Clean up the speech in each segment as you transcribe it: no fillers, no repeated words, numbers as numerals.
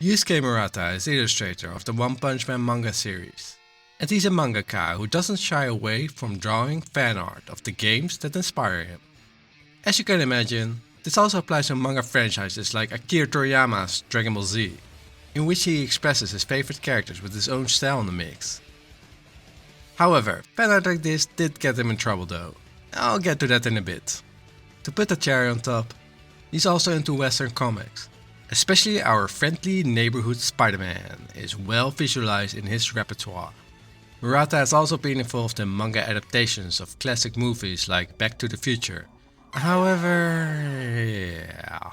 Yusuke Murata is the illustrator of the One-Punch Man manga series, and he's a mangaka who doesn't shy away from drawing fan art of the games that inspire him. As you can imagine, this also applies to manga franchises like Akira Toriyama's Dragon Ball Z, in which he expresses his favorite characters with his own style in the mix. However, fan art like this did get him in trouble though. I'll get to that in a bit. To put the cherry on top, he's also into Western comics. Especially our friendly neighborhood Spider-Man is well visualized in his repertoire. Murata has also been involved in manga adaptations of classic movies like Back to the Future. However, yeah.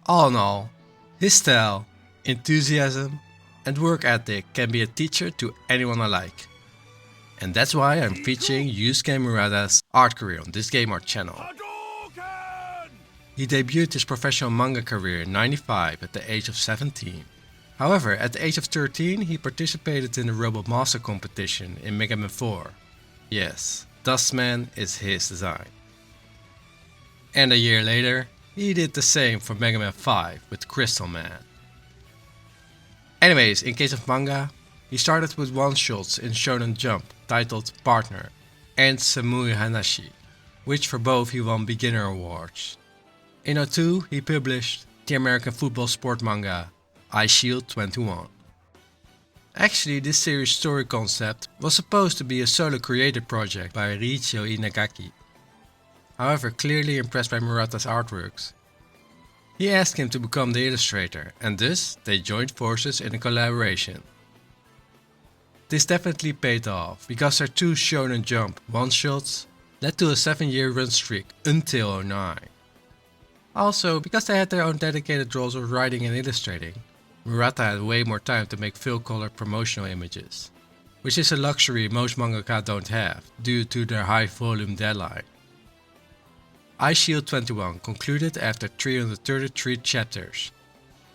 All in all, his style, enthusiasm, and work ethic can be a teacher to anyone alike. And that's why I'm featuring Yusuke Murata's art career on this Game Art channel. He debuted his professional manga career in '95 at the age of 17. However, at the age of 13 he participated in the Robot Master competition in Mega Man 4. Yes, Dustman is his design. And a year later, he did the same for Mega Man 5 with Crystal Man. Anyways, in case of manga, he started with one-shots in Shonen Jump titled Partner and Samui Hanashi, which for both he won beginner awards. In '02 he published the American football sport manga Eyeshield 21. Actually, this series' story concept was supposed to be a solo created project by Riichiro Inagaki. However, clearly impressed by Murata's artworks, he asked him to become the illustrator, and thus they joined forces in a collaboration. This definitely paid off, because their 2 Shonen Jump one-shots led to a 7-year run streak until '09. Also, because they had their own dedicated roles of writing and illustrating, Murata had way more time to make full-color promotional images, which is a luxury most mangaka don't have due to their high volume deadline. Eyeshield 21 concluded after 333 chapters,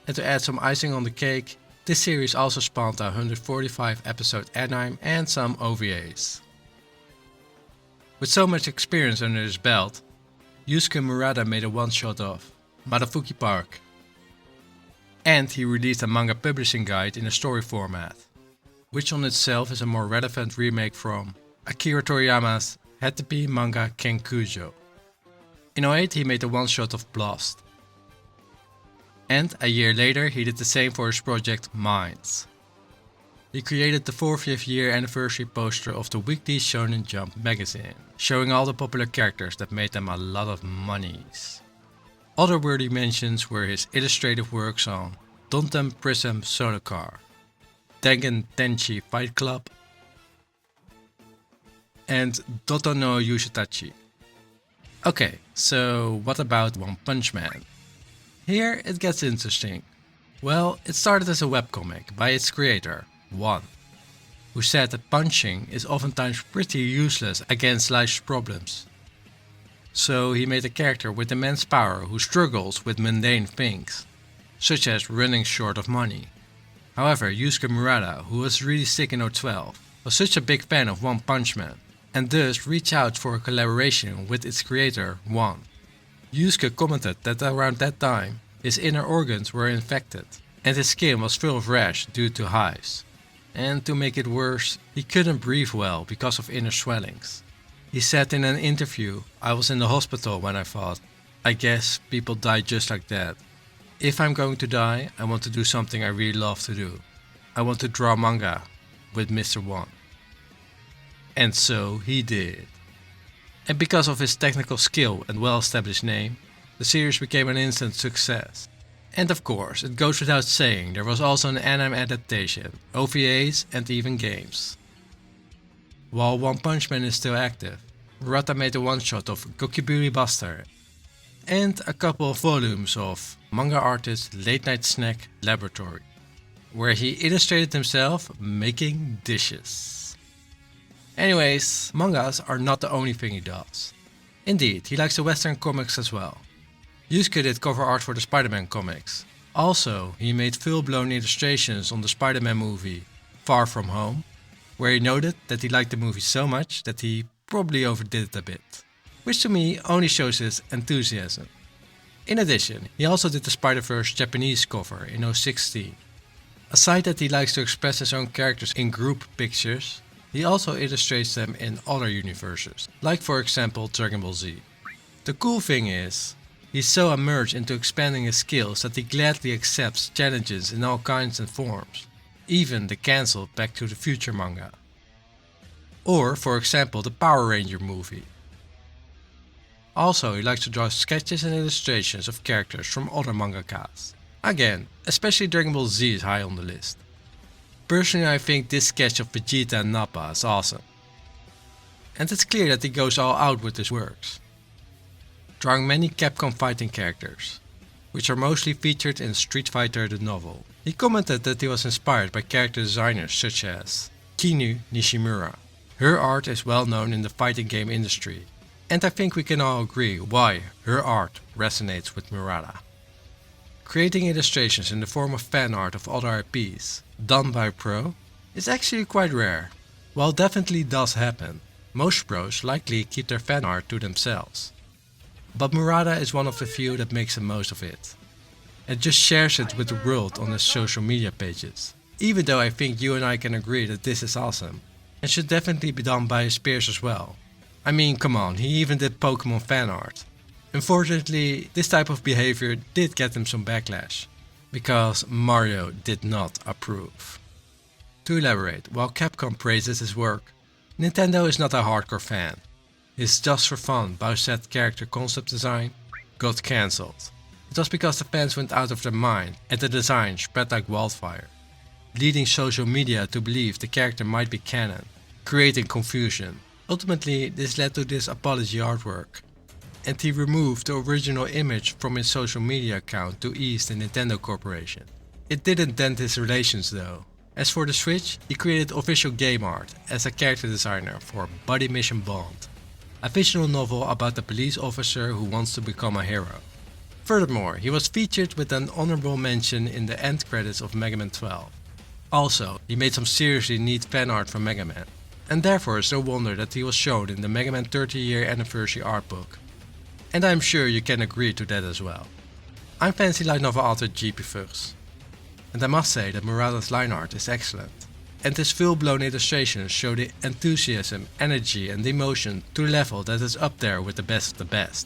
and to add some icing on the cake, this series also spawned a 145 episode anime and some OVAs. With so much experience under his belt, Yusuke Murata made a one-shot of Madafuki Park, and he released a manga publishing guide in a story format, which on itself is a more relevant remake from Akira Toriyama's Had to Be Manga Kenkujo. In '08 he made a one-shot of Blast, and a year later he did the same for his project Minds. He created the 40th year anniversary poster of the Weekly Shōnen Jump magazine, showing all the popular characters that made them a lot of monies. Other worthy mentions were his illustrative works on Donten Prism Solar Car, Tengen Tenchi Fight Club, and Doto no Yushitachi. Okay, so what about One-Punch Man? Here it gets interesting. Well, it started as a webcomic by its creator, One, who said that punching is oftentimes pretty useless against life's problems. So he made a character with immense power who struggles with mundane things, such as running short of money. However, Yusuke Murata, who was really sick in '12, was such a big fan of One-Punch Man, and thus reached out for a collaboration with its creator, One. Yusuke commented that around that time, his inner organs were infected, and his skin was full of rash due to hives. And to make it worse, he couldn't breathe well because of inner swellings. He said in an interview, "I was in the hospital when I thought, I guess people die just like that. If I'm going to die, I want to do something I really love to do. I want to draw manga with Mr. One." And so he did. And because of his technical skill and well-established name, the series became an instant success. And of course, it goes without saying, there was also an anime adaptation, OVAs and even games. While One-Punch Man is still active, Murata made a one-shot of Gokiburi Buster and a couple of volumes of manga artist Late Night Snack Laboratory, where he illustrated himself making dishes. Anyways, mangas are not the only thing he does. Indeed, he likes the Western comics as well. Yusuke did cover art for the Spider-Man comics. Also, he made full-blown illustrations on the Spider-Man movie Far From Home, where he noted that he liked the movie so much that he probably overdid it a bit, which to me only shows his enthusiasm. In addition, he also did the Spider-Verse Japanese cover in '16, Aside that he likes to express his own characters in group pictures, he also illustrates them in other universes, like for example Dragon Ball Z. The cool thing is, he's so immersed into expanding his skills that he gladly accepts challenges in all kinds and forms, even the cancelled Back to the Future manga. Or for example the Power Ranger movie. Also, he likes to draw sketches and illustrations of characters from other mangakas. Again, especially Dragon Ball Z is high on the list. Personally, I think this sketch of Vegeta and Nappa is awesome. And it's clear that he goes all out with his works, drawing many Capcom fighting characters, which are mostly featured in Street Fighter the novel. He commented that he was inspired by character designers such as Kinu Nishimura. Her art is well known in the fighting game industry, and I think we can all agree why her art resonates with Murata. Creating illustrations in the form of fan art of other IPs, done by a pro, is actually quite rare. While it definitely does happen, most pros likely keep their fan art to themselves. But Murata is one of the few that makes the most of it, and just shares it with the world on his social media pages. Even though I think you and I can agree that this is awesome, and should definitely be done by his peers as well. I mean, come on, he even did Pokemon fan art. Unfortunately, this type of behavior did get him some backlash, because Mario did not approve. To elaborate, while Capcom praises his work, Nintendo is not a hardcore fan. His Just for Fun Bowsette character concept design got cancelled. It was because the fans went out of their mind and the design spread like wildfire, leading social media to believe the character might be canon, creating confusion. Ultimately, this led to this apology artwork, and he removed the original image from his social media account to ease the Nintendo Corporation. It didn't dent his relations though. As for the Switch, he created official game art as a character designer for Buddy Mission Bond, a fictional novel about a police officer who wants to become a hero. Furthermore, he was featured with an honorable mention in the end credits of Mega Man 12. Also, he made some seriously neat fan art for Mega Man, and therefore it's no wonder that he was shown in the Mega Man 30-year anniversary art book. And I'm sure you can agree to that as well. I'm fancy light novel author GP Fuchs, and I must say that Murata's line art is excellent, and his full-blown illustrations show the enthusiasm, energy and emotion to a level that is up there with the best of the best.